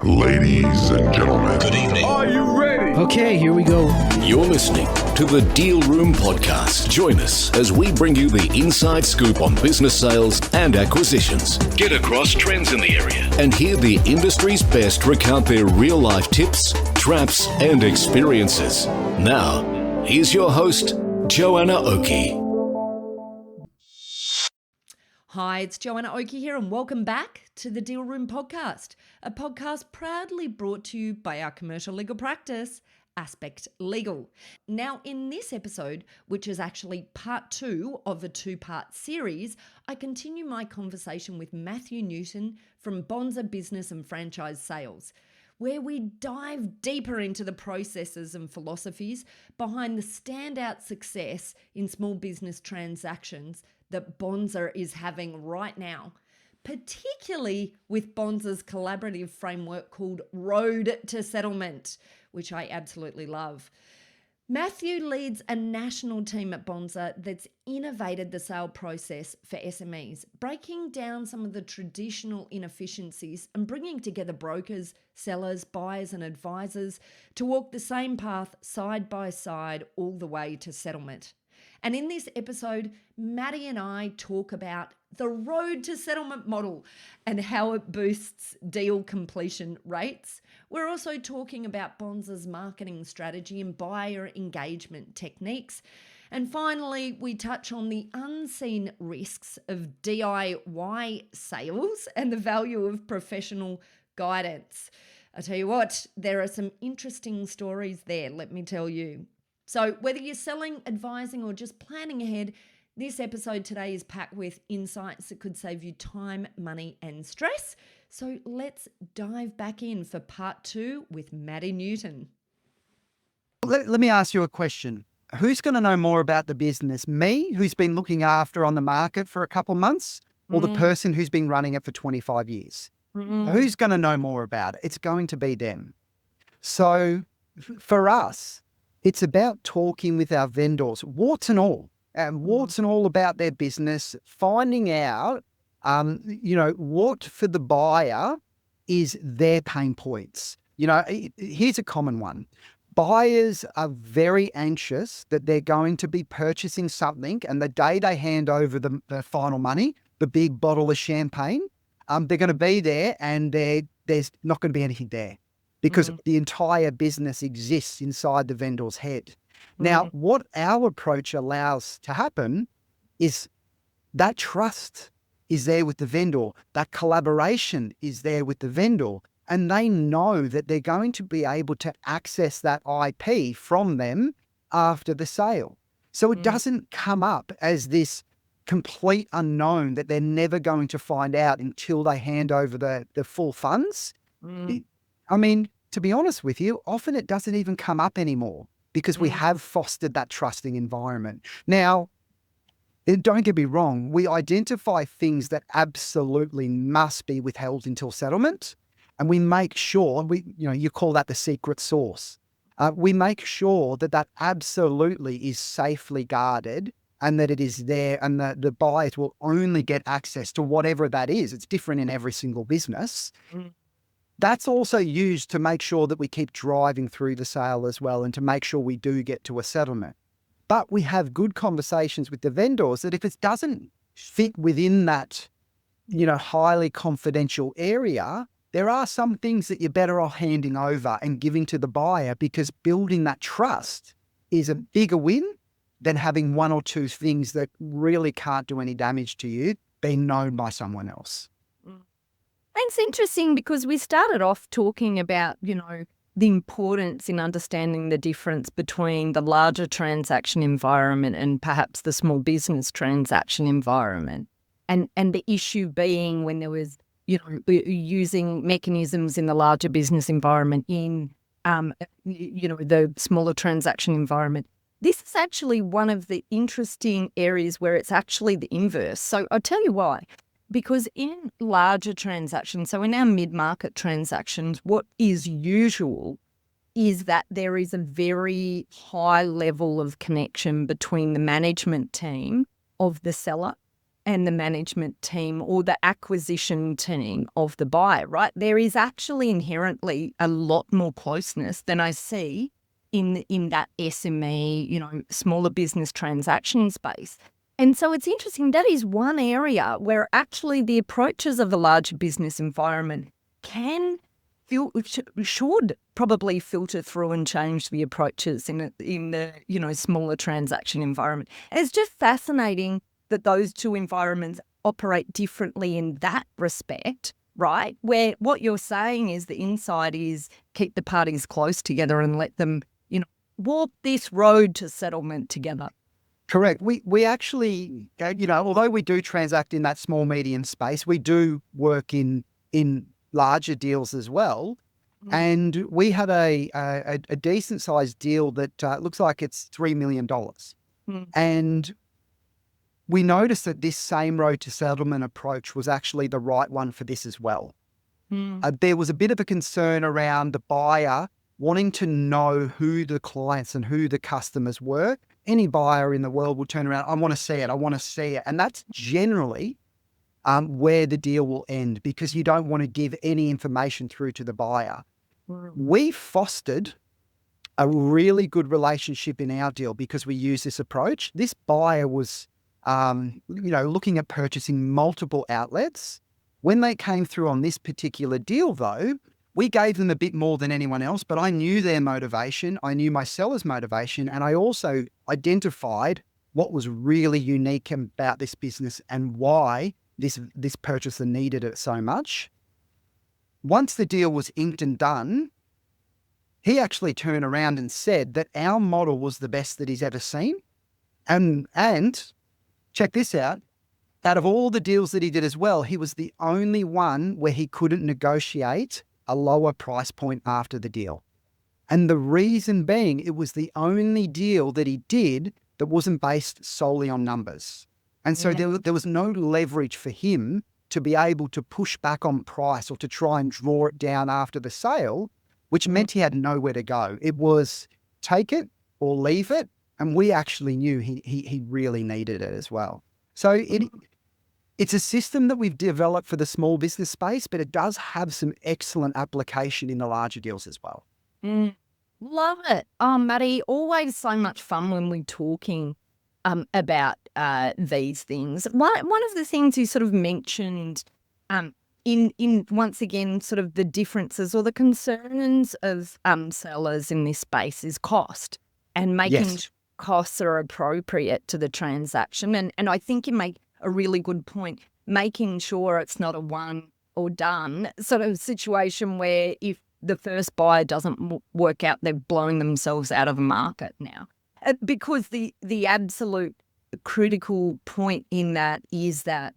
Ladies and gentlemen, Good evening. Are you ready? Okay, here we go. You're listening to the Deal Room Podcast. Join us as we bring you the inside scoop on business sales and acquisitions. Get across trends in the area and hear the industry's best recount their real-life tips, traps, and experiences. Now, here's your host, Joanna Oakey. Hi, it's Joanna Oakey here, and welcome back to the Deal Room Podcast, a podcast proudly brought to you by our commercial legal practice, Aspect Legal. Now, in this episode, which is actually part 2 of a 2-part series, I continue my conversation with Matthew Newton from Bonza Business and Franchise Sales, where we dive deeper into the processes and philosophies behind the standout success in small business transactions that Bonza is having right now, particularly with Bonza's collaborative framework called Road to Settlement, which I absolutely love. Matthew leads a national team at Bonza that's innovated the sale process for SMEs, breaking down some of the traditional inefficiencies and bringing together brokers, sellers, buyers and advisors to walk the same path side by side all the way to settlement. And in this episode, Maddie and I talk about the road to settlement model and how it boosts deal completion rates. We're also talking about Bonza's marketing strategy and buyer engagement techniques. And finally, we touch on the unseen risks of DIY sales and the value of professional guidance. I tell you what, there are some interesting stories there, let me tell you. So whether you're selling, advising, or just planning ahead, this episode today is packed with insights that could save you time, money, and stress. So let's dive back in for part 2 with Maddie Newton. Let me ask you a question. Who's going to know more about the business? Me, who's been looking after on the market for a couple months, or the person who's been running it for 25 years? Who's going to know more about it? It's going to be them. So for us, it's about talking with our vendors, warts and all about their business, finding out, what for the buyer is their pain points. Here's a common one. Buyers are very anxious that they're going to be purchasing something, and the day they hand over the final money, the big bottle of champagne, they're going to be there and there's not going to be anything there, because the entire business exists inside the vendor's head. Now, what our approach allows to happen is that trust is there with the vendor, that collaboration is there with the vendor, and they know that they're going to be able to access that IP from them after the sale. So it doesn't come up as this complete unknown that they're never going to find out until they hand over the full funds. To be honest with you, often it doesn't even come up anymore because we have fostered that trusting environment. Now, don't get me wrong, we identify things that absolutely must be withheld until settlement, and we make sure, you call that the secret sauce. We make sure that absolutely is safely guarded and that it is there, and the buyers will only get access to whatever that is. It's different in every single business. That's also used to make sure that we keep driving through the sale as well, and to make sure we do get to a settlement. But we have good conversations with the vendors that if it doesn't fit within that, highly confidential area, there are some things that you're better off handing over and giving to the buyer, because building that trust is a bigger win than having one or two things that really can't do any damage to you being known by someone else. It's interesting because we started off talking about, the importance in understanding the difference between the larger transaction environment and perhaps the small business transaction environment. And the issue being when there was, using mechanisms in the larger business environment in, the smaller transaction environment. This is actually one of the interesting areas where it's actually the inverse. So I'll tell you why. Because in larger transactions, so in our mid-market transactions, what is usual is that there is a very high level of connection between the management team of the seller and the management team or the acquisition team of the buyer, right? There is actually inherently a lot more closeness than I see in that SME, smaller business transaction space. And so it's interesting. That is one area where actually the approaches of a larger business environment should probably filter through and change the approaches in the smaller transaction environment. And it's just fascinating that those two environments operate differently in that respect, right? Where what you're saying is the inside is keep the parties close together and let them, walk this road to settlement together. Correct. We actually, although we do transact in that small medium space, we do work in larger deals as well. And we had a decent sized deal that looks like it's $3 million. And we noticed that this same road to settlement approach was actually the right one for this as well. There was a bit of a concern around the buyer wanting to know who the clients and who the customers were. Any buyer in the world will turn around, I want to see it. And that's generally where the deal will end, because you don't want to give any information through to the buyer. We fostered a really good relationship in our deal because we use this approach. This buyer was, looking at purchasing multiple outlets. When they came through on this particular deal, though, we gave them a bit more than anyone else, but I knew their motivation. I knew my seller's motivation, and I also identified what was really unique about this business and why this purchaser needed it so much. Once the deal was inked and done, he actually turned around and said that our model was the best that he's ever seen. And check this out of all the deals that he did as well, he was the only one where he couldn't negotiate a lower price point after the deal. And the reason being, it was the only deal that he did that wasn't based solely on numbers. And so there was no leverage for him to be able to push back on price or to try and draw it down after the sale, which meant he had nowhere to go. It was take it or leave it. And we actually knew he really needed it as well. So it's a system that we've developed for the small business space, but it does have some excellent application in the larger deals as well. Love it. Oh, Maddie, always so much fun when we're talking about these things. One of the things you sort of mentioned in once again, sort of the differences or the concerns of sellers in this space is cost and making costs are appropriate to the transaction. And I think you make a really good point, making sure it's not a one or done sort of situation where if the first buyer doesn't work out, they're blowing themselves out of the market now. Because the absolute critical point in that is that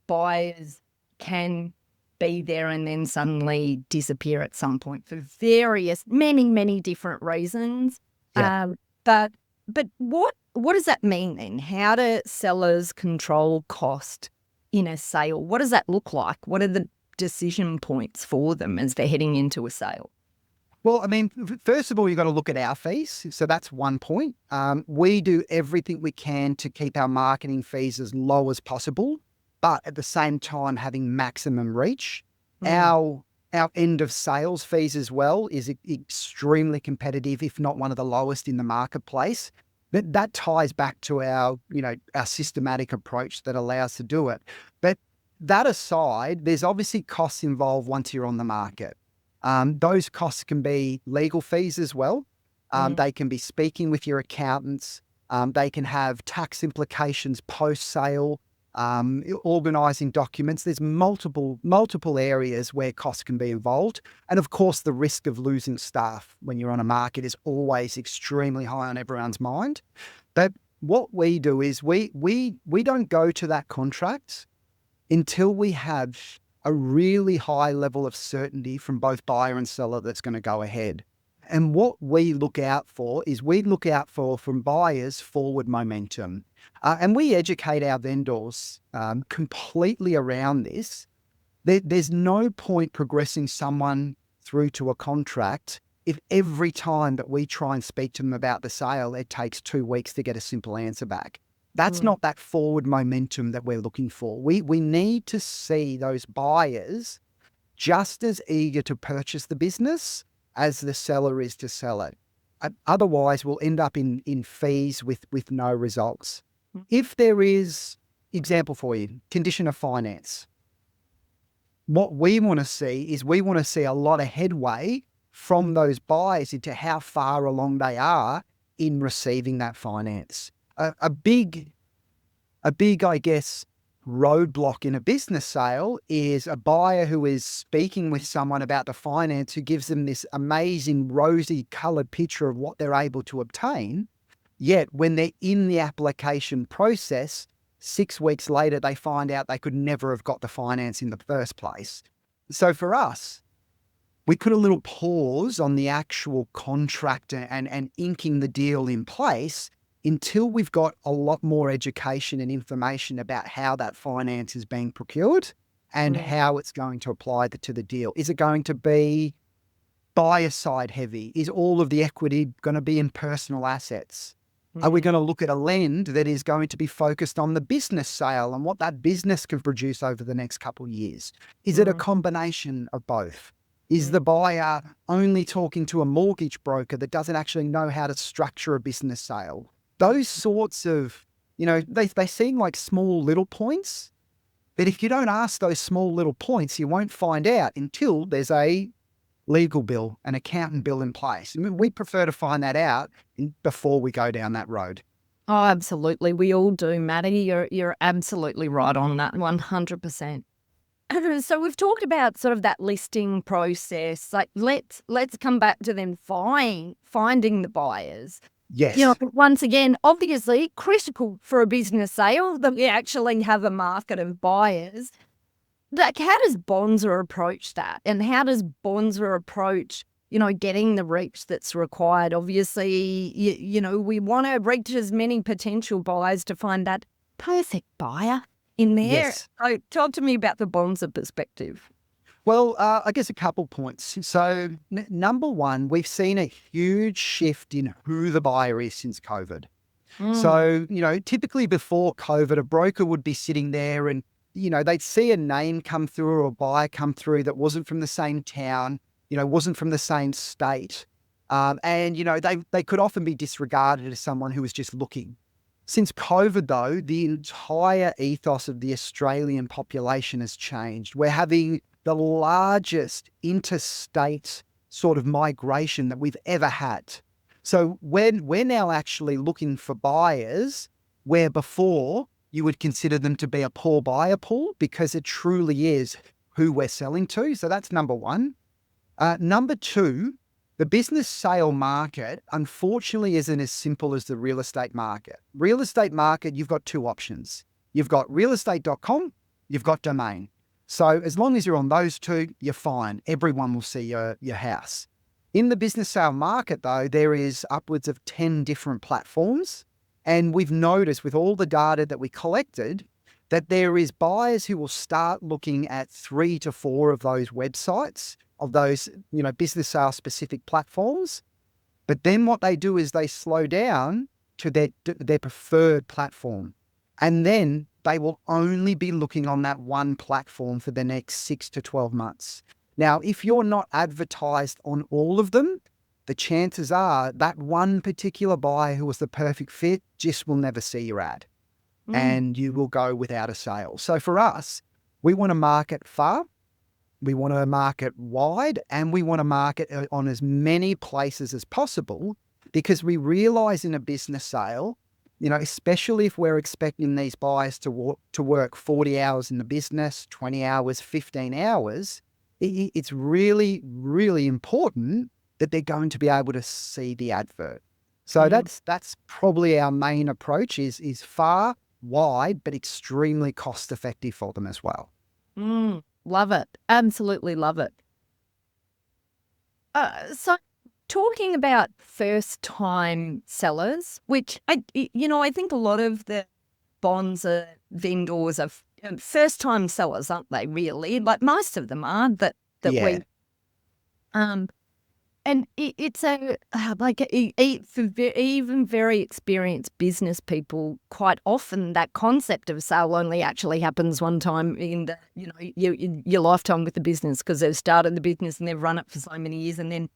buyers can be there and then suddenly disappear at some point for many different reasons. Yeah. But what does that mean then? How do sellers control cost in a sale? What does that look like? What are the decision points for them as they're heading into a sale? Well, I mean, first of all, you've got to look at our fees. So that's one point. We do everything we can to keep our marketing fees as low as possible, but at the same time having maximum reach. Our end of sales fees as well is extremely competitive, if not one of the lowest in the marketplace. But that ties back to our systematic approach that allows to do it. But that aside, there's obviously costs involved once you're on the market. Those costs can be legal fees as well. They can be speaking with your accountants. They can have tax implications post-sale, organising documents. There's multiple areas where costs can be involved. And of course, the risk of losing staff when you're on a market is always extremely high on everyone's mind. But what we do is we don't go to that contract until we have a really high level of certainty from both buyer and seller that's going to go ahead. And what we look out for is from buyers forward momentum. And we educate our vendors completely around this. There's no point progressing someone through to a contract if every time that we try and speak to them about the sale, it takes 2 weeks to get a simple answer back. That's not that forward momentum that we're looking for. We need to see those buyers just as eager to purchase the business as the seller is to sell it. Otherwise, we'll end up in fees with no results. If there is, example for you, condition of finance, what we want to see is a lot of headway from those buyers into how far along they are in receiving that finance. A big, I guess, roadblock in a business sale is a buyer who is speaking with someone about the finance who gives them this amazing rosy coloured picture of what they're able to obtain. Yet when they're in the application process, 6 weeks later, they find out they could never have got the finance in the first place. So for us, we put a little pause on the actual contract and inking the deal in place until we've got a lot more education and information about how that finance is being procured and how it's going to apply to the deal. Is it going to be buyer side heavy? Is all of the equity going to be in personal assets? Are we going to look at a lend that is going to be focused on the business sale and what that business can produce over the next couple of years? Is it a combination of both? Is the buyer only talking to a mortgage broker that doesn't actually know how to structure a business sale? Those sorts of, they seem like small little points, but if you don't ask those small little points, you won't find out until there's a legal bill, an accountant bill in place. I mean, we prefer to find that out before we go down that road. Oh, absolutely. We all do, Maddie. You're absolutely right on that 100%. So we've talked about sort of that listing process. Like let's come back to then finding the buyers. Yes. Once again, obviously critical for a business sale that we actually have a market of buyers. Like, how does Bonza approach that? And how does Bonza approach, getting the reach that's required? Obviously, we want to reach as many potential buyers to find that perfect buyer in there. Yes. So talk to me about the Bonza perspective. Well, I guess a couple points. So number one, we've seen a huge shift in who the buyer is since COVID. So, typically before COVID, a broker would be sitting there and, they'd see a name come through or a buyer come through that wasn't from the same town, wasn't from the same state. And, they could often be disregarded as someone who was just looking. Since COVID, though, the entire ethos of the Australian population has changed. We're having the largest interstate sort of migration that we've ever had. So we're now actually looking for buyers where before you would consider them to be a poor buyer pool because it truly is who we're selling to. So that's number one. Number two, the business sale market, unfortunately, isn't as simple as the real estate market. Real estate market, you've got two options. You've got realestate.com, you've got domain. So as long as you're on those two, you're fine. Everyone will see your house. In the business sale market, though, there is upwards of 10 different platforms. And we've noticed with all the data that we collected that there is buyers who will start looking at 3 to 4 of those websites, of those, business sale specific platforms. But then what they do is they slow down to their preferred platform. And then they will only be looking on that one platform for the next 6 to 12 months. Now, if you're not advertised on all of them, the chances are that one particular buyer who was the perfect fit just will never see your ad and you will go without a sale. So for us, we want to market far, we want to market wide, and we want to market on as many places as possible because we realize in a business sale, especially if we're expecting these buyers to work 40 hours in the business, 20 hours, 15 hours, it's really, really important that they're going to be able to see the advert. So that's probably our main approach is far, wide, but extremely cost effective for them as well. Love it. Absolutely love it. So talking about first-time sellers, which I think a lot of the Bonza vendors are first-time sellers, aren't they? Really, like most of them are. That Yeah. we. And it's for even very experienced business people, quite often that concept of sale only actually happens one time in your lifetime with the business, because they've started the business and they've run it for so many years, and then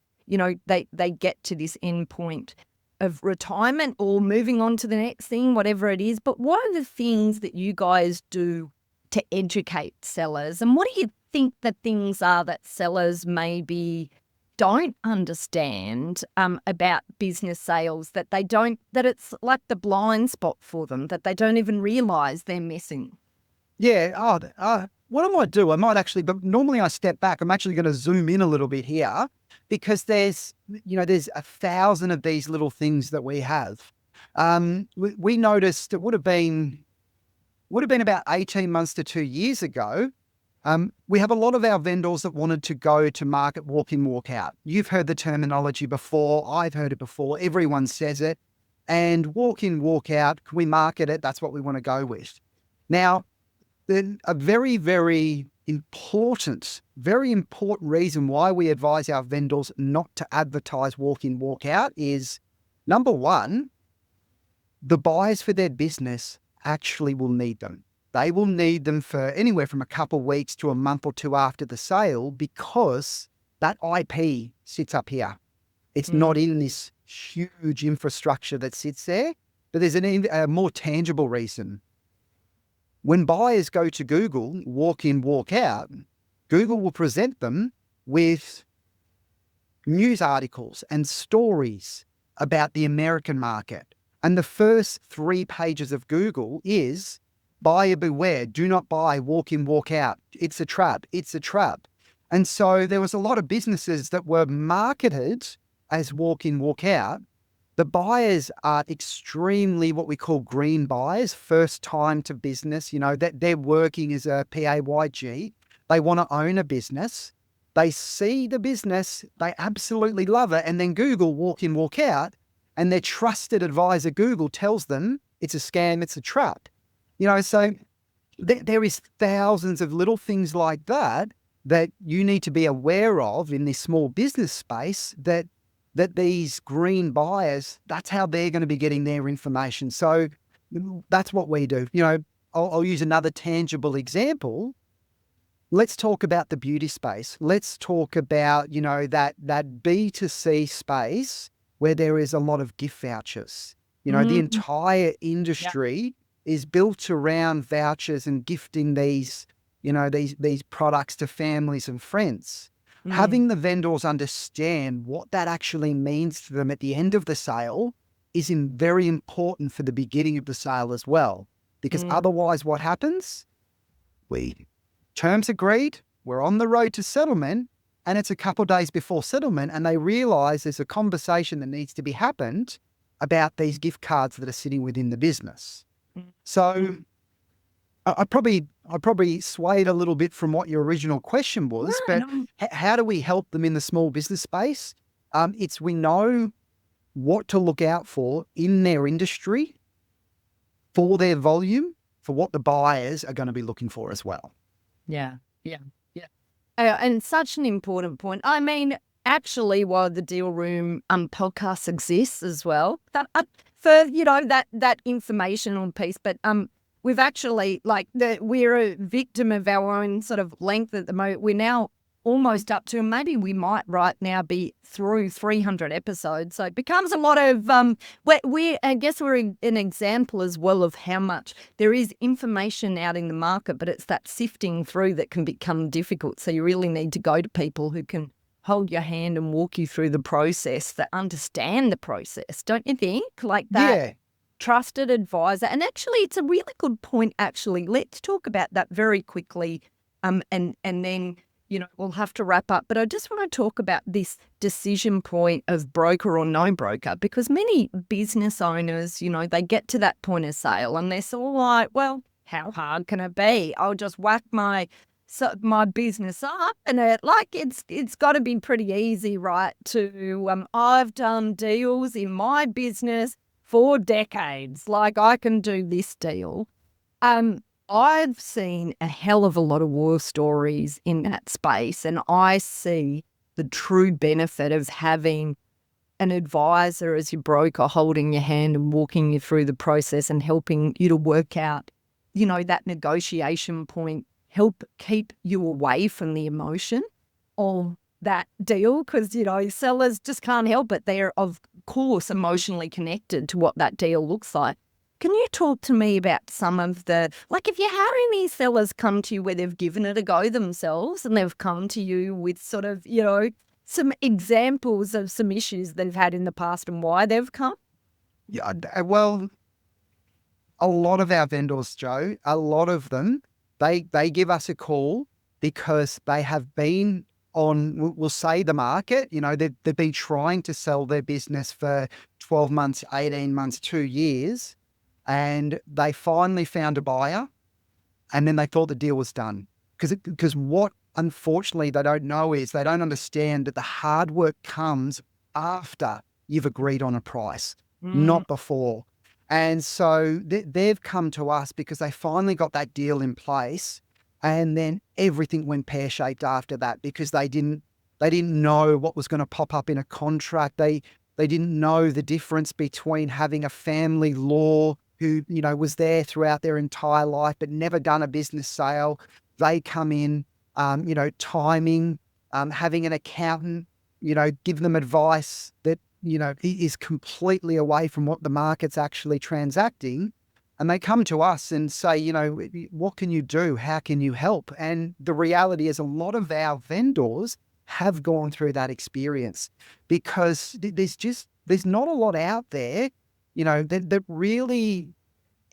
they get to this end point of retirement or moving on to the next thing, whatever it is. But what are the things that you guys do to educate sellers, and what do you think the things are that sellers maybe don't understand about business sales, that it's like the blind spot for them, that they don't even realize they're missing? Yeah. What I might do, but normally I step back. I'm actually going to zoom in a little bit here, because there's 1,000 of these little things that we have. We noticed it would have been about 18 months to 2 years ago. We have a lot of our vendors that wanted to go to market walk in, walk out. You've heard the terminology before. I've heard it before. Everyone says it. And walk in, walk out, can we market it? That's what we want to go with. Now, then a very, very important reason why we advise our vendors not to advertise walk in, walk out is, number one, the buyers for their business actually will need them. They will need them for anywhere from a couple of weeks to a month or two after the sale, because that IP sits up here. It's not in this huge infrastructure that sits there. But there's a more tangible reason. When buyers go to Google, walk in, walk out, Google will present them with news articles and stories about the American market. And the first 3 pages of Google is, buyer beware, do not buy, walk in, walk out. It's a trap. It's a trap. And so there was a lot of businesses that were marketed as walk in, walk out. The buyers are extremely what we call green buyers, first time to business, that they're working as a PAYG. They want to own a business. They see the business, they absolutely love it. And then Google walk in, walk out, and their trusted advisor, Google, tells them it's a scam, it's a trap. So there is thousands of little things like that you need to be aware of in this small business space, that these green buyers, that's how they're going to be getting their information. So that's what we do. I'll use another tangible example. Let's talk about the beauty space. Let's talk about, that B2C space where there is a lot of gift vouchers. The entire industry is built around vouchers and gifting these products to families and friends. Having the vendors understand what that actually means to them at the end of the sale is very important for the beginning of the sale as well. Because otherwise what happens? Terms agreed, we're on the road to settlement, and it's a couple of days before settlement, and they realize there's a conversation that needs to be happened about these gift cards that are sitting within the business. So I probably swayed a little bit from what your original question was, but how do we help them in the small business space? We know what to look out for in their industry, for their volume, for what the buyers are going to be looking for as well. Yeah. And such an important point. I mean, actually, while the Deal Room podcast exists as well, that for that informational piece, but we've actually we're a victim of our own sort of length at the moment. We're now almost up to, maybe we might right now be through 300 episodes. So it becomes a lot of, I guess we're an example as well of how much there is information out in the market, but it's that sifting through that can become difficult. So you really need to go to people who can hold your hand and walk you through the process, that understand the process, don't you think? Like that. Yeah. Trusted advisor. And actually, it's a really good point, actually. Let's talk about that very quickly, and then, we'll have to wrap up. But I just want to talk about this decision point of broker or no broker, because many business owners, they get to that point of sale and they're sort of like, well, how hard can it be? I'll just whack my business up, and it's got to be pretty easy, right? I've done deals in my business for decades. Like, I can do this deal. I've seen a hell of a lot of war stories in that space, and I see the true benefit of having an advisor as your broker holding your hand and walking you through the process and helping you to work out, that negotiation point, help keep you away from the emotion of that deal, because, sellers just can't help it. They're, of course, emotionally connected to what that deal looks like. Can you talk to me about some of if you had any sellers come to you where they've given it a go themselves and they've come to you with sort of, some examples of some issues they've had in the past and why they've come? Yeah, well, a lot of our vendors, Joe, a lot of them, they give us a call because they have been on, we'll say, the market. They've been trying to sell their business for 12 months, 18 months, 2 years, and they finally found a buyer, and then they thought the deal was done. Because what, unfortunately, they don't know is they don't understand that the hard work comes after you've agreed on a price, not before. And so they've come to us because they finally got that deal in place, and then everything went pear-shaped after that because they didn't know what was going to pop up in a contract. They didn't know the difference between having a family law who, was there throughout their entire life but never done a business sale. They come in, timing, having an accountant, give them advice that, is completely away from what the market's actually transacting. And they come to us and say, what can you do? How can you help? And the reality is a lot of our vendors have gone through that experience because there's not a lot out there, that really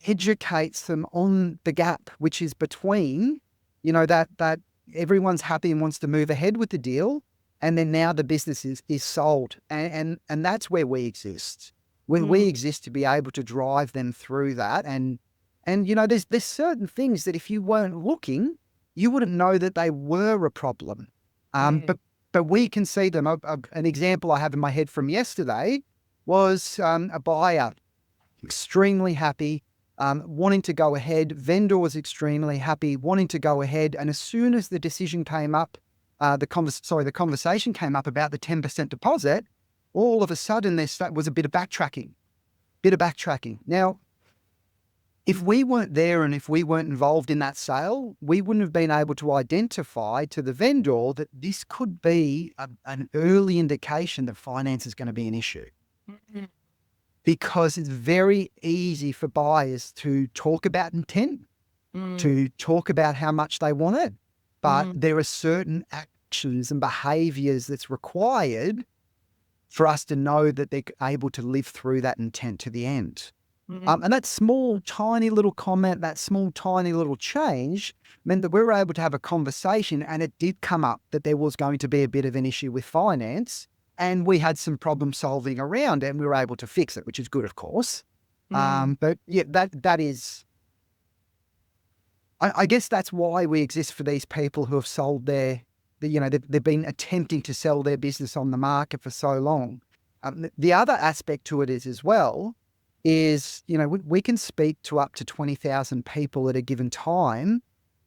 educates them on the gap, which is between, that everyone's happy and wants to move ahead with the deal, and then now the business is sold. And that's where we exist. We exist to be able to drive them through that. And there's certain things that if you weren't looking, you wouldn't know that they were a problem. But we can see them. An example I have in my head from yesterday was a buyer, extremely happy, wanting to go ahead. Vendor was extremely happy, wanting to go ahead. And as soon as the decision came up, the conversation came up about the 10% deposit, all of a sudden there was a bit of backtracking. Now, if we weren't there and if we weren't involved in that sale, we wouldn't have been able to identify to the vendor that this could be an early indication that finance is going to be an issue. Because it's very easy for buyers to talk about intent, to talk about how much they want it, but there are certain actions and behaviours that's required for us to know that they're able to live through that intent to the end. And that small, tiny little comment, that small, tiny little change meant that we were able to have a conversation, and it did come up that there was going to be a bit of an issue with finance, and we had some problem solving around it, and we were able to fix it, which is good, of course. But yeah, that is, I guess that's why we exist, for these people who have sold they've been attempting to sell their business on the market for so long. The other aspect to it is as well is, we can speak to up to 20,000 people at a given time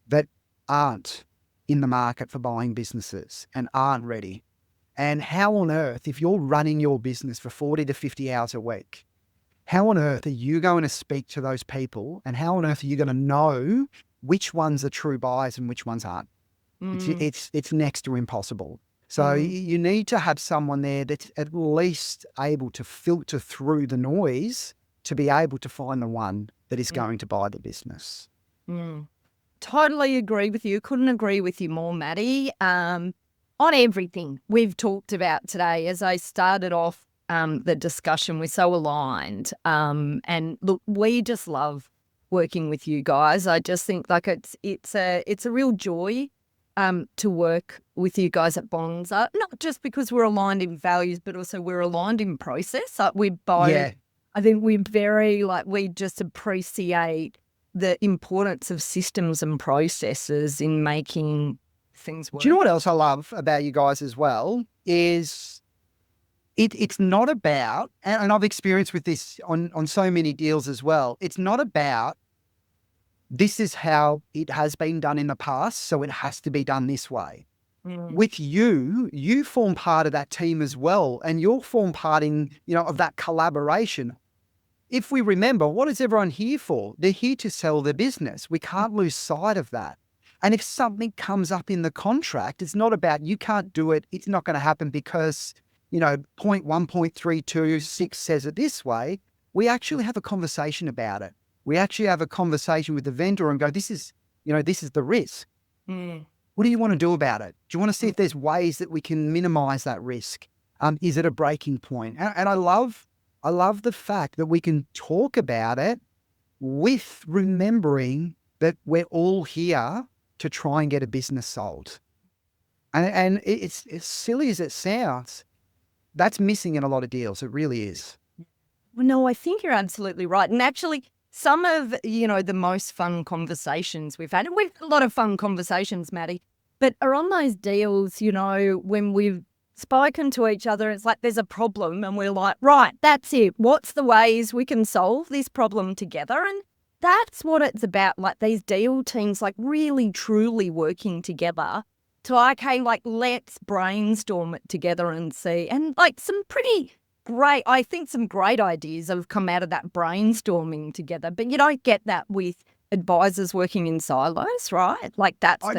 that aren't in the market for buying businesses and aren't ready. And how on earth, if you're running your business for 40 to 50 hours a week, how on earth are you going to speak to those people, and how on earth are you going to know which ones are true buyers and which ones aren't? It's next to impossible. So you need to have someone there that's at least able to filter through the noise to be able to find the one that is going to buy the business. Totally agree with you. Couldn't agree with you more, Maddie. On everything we've talked about today, as I started off the discussion, we're so aligned. And look, we just love working with you guys. I just think it's a real joy to work with you guys at Bonza, not just because we're aligned in values, but also we're aligned in process. Like we both, I think we just appreciate the importance of systems and processes in making things work. Do you know what else I love about you guys as well is it's not about, and I've experienced with this on so many deals as well, it's not about this is how it has been done in the past, so it has to be done this way. with you form part of that team as well, and you'll form part of that collaboration. If we remember, what is everyone here for? They're here to sell their business. We can't lose sight of that. And if something comes up in the contract, it's not about you can't do it. It's not going to happen because, point 1.326 says it this way. We actually have a conversation about it. We actually have a conversation with the vendor and go, this is the risk. What do you want to do about it? Do you want to see if there's ways that we can minimize that risk? Is it a breaking point? And I love the fact that we can talk about it with remembering that we're all here to try and get a business sold. And it's as silly as it sounds, that's missing in a lot of deals. It really is. Well, no, I think you're absolutely right. And actually, some of, the most fun conversations we've had, and we've had a lot of fun conversations, Maddie, but are on those deals, when we've spoken to each other, it's like there's a problem and we're like, right, that's it. What's the ways we can solve this problem together? And that's what it's about, like these deal teams, like really, truly working together to, okay, like let's brainstorm it together and see. And like some great ideas have come out of that brainstorming together, but you don't get that with advisors working in silos, right? Like that's I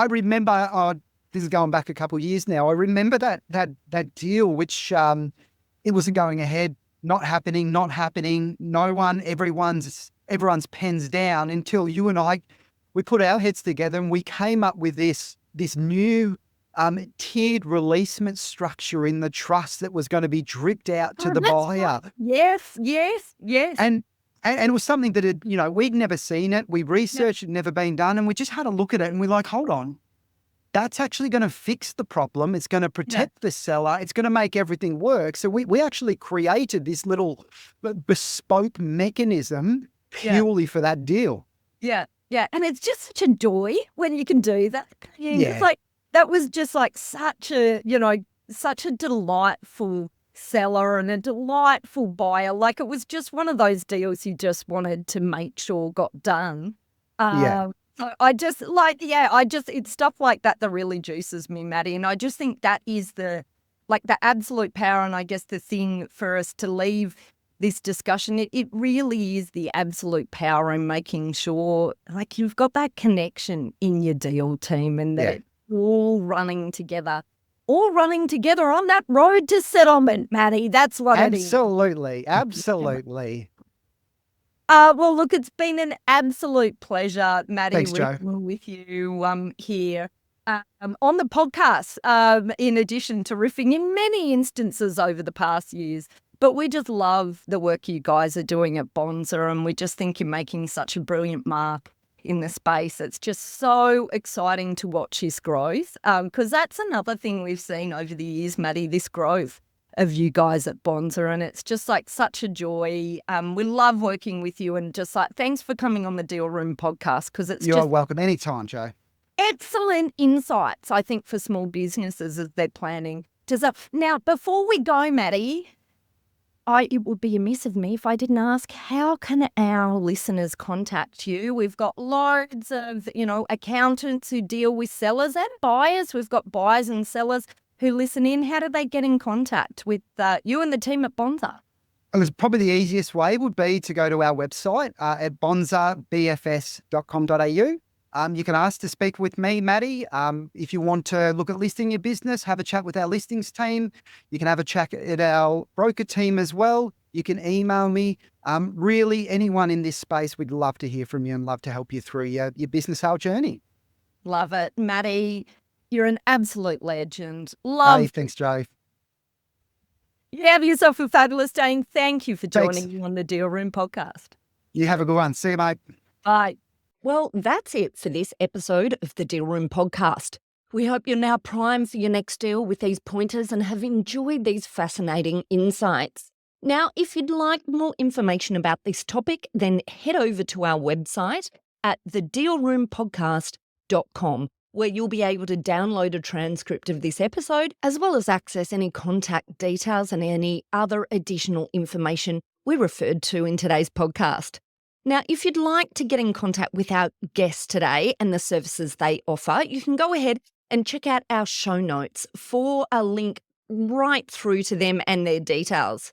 remember, this is going back a couple of years now. I remember that deal, which it wasn't going ahead, not happening. No one, everyone's pens down until you and I, we put our heads together and we came up with this new tiered releasement structure in the trust that was going to be dripped out to the buyer. Right. Yes. And it was something that we'd never seen it. We researched, it had never been done, and we just had a look at it and we're like, hold on. That's actually going to fix the problem. It's going to protect the seller. It's going to make everything work. So we actually created this little bespoke mechanism purely for that deal. Yeah. And it's just such a joy when you can do that. It's like, that was just like such a delightful seller and a delightful buyer. Like it was just one of those deals you just wanted to make sure got done. It's stuff like that really juices me, Maddie. And I just think that is the absolute power. And I guess the thing for us to leave this discussion, it really is the absolute power in making sure like you've got that connection in your deal team and that it's all running together on that road to settlement, Maddie. That's what it is. Absolutely. Well, look, it's been an absolute pleasure, Maddie, Thanks, Jo. with you here on the podcast, in addition to riffing in many instances over the past years. But we just love the work you guys are doing at Bonza, and we just think you're making such a brilliant mark in the space. It's just so exciting to watch this growth, because that's another thing we've seen over the years, Maddie, this growth of you guys at Bonza, and it's just like such a joy. We love working with you, and just like thanks for coming on the Deal Room podcast, because You're welcome anytime, Jo. Excellent insights, I think, for small businesses as they're planning. Now, before we go, Maddie, it would be amiss of me if I didn't ask, how can our listeners contact you? We've got loads of, accountants who deal with sellers and buyers. We've got buyers and sellers who listen in. How do they get in contact with you and the team at Bonza? Probably the easiest way would be to go to our website at bonzabfs.com.au. You can ask to speak with me, Maddie. If you want to look at listing your business, have a chat with our listings team. You can have a chat at our broker team as well. You can email me. Really, anyone in this space, we'd love to hear from you and love to help you through your business sale journey. Love it. Maddie, you're an absolute legend. Hey, thanks, Jo. You have yourself a fabulous day, and thank you for joining me on the Deal Room podcast. You have a good one. See you, mate. Bye. Well, that's it for this episode of the Deal Room podcast. We hope you're now primed for your next deal with these pointers and have enjoyed these fascinating insights. Now, if you'd like more information about this topic, then head over to our website at thedealroompodcast.com, where you'll be able to download a transcript of this episode, as well as access any contact details and any other additional information we referred to in today's podcast. Now, if you'd like to get in contact with our guests today and the services they offer, you can go ahead and check out our show notes for a link right through to them and their details.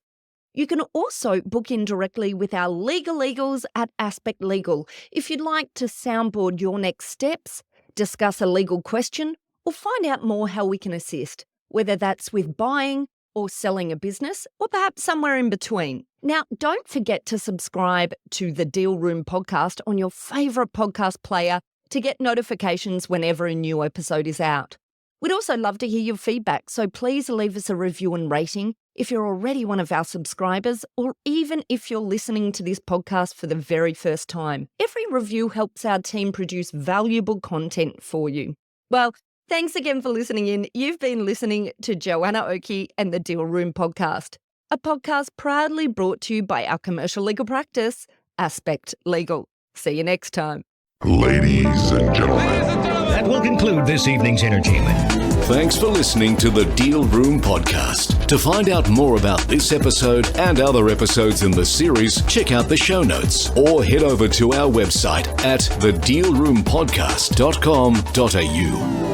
You can also book in directly with our legal eagles at Aspect Legal if you'd like to soundboard your next steps, discuss a legal question, or find out more how we can assist, whether that's with buying or selling a business, or perhaps somewhere in between. Now, don't forget to subscribe to the Deal Room podcast on your favourite podcast player to get notifications whenever a new episode is out. We'd also love to hear your feedback, so please leave us a review and rating if you're already one of our subscribers, or even if you're listening to this podcast for the very first time. Every review helps our team produce valuable content for you. Well, thanks again for listening in. You've been listening to Joanna Oakey and the Deal Room podcast, a podcast proudly brought to you by our commercial legal practice, Aspect Legal. See you next time. Ladies and gentlemen. That will conclude this evening's entertainment. Thanks for listening to the Deal Room podcast. To find out more about this episode and other episodes in the series, check out the show notes or head over to our website at thedealroompodcast.com.au.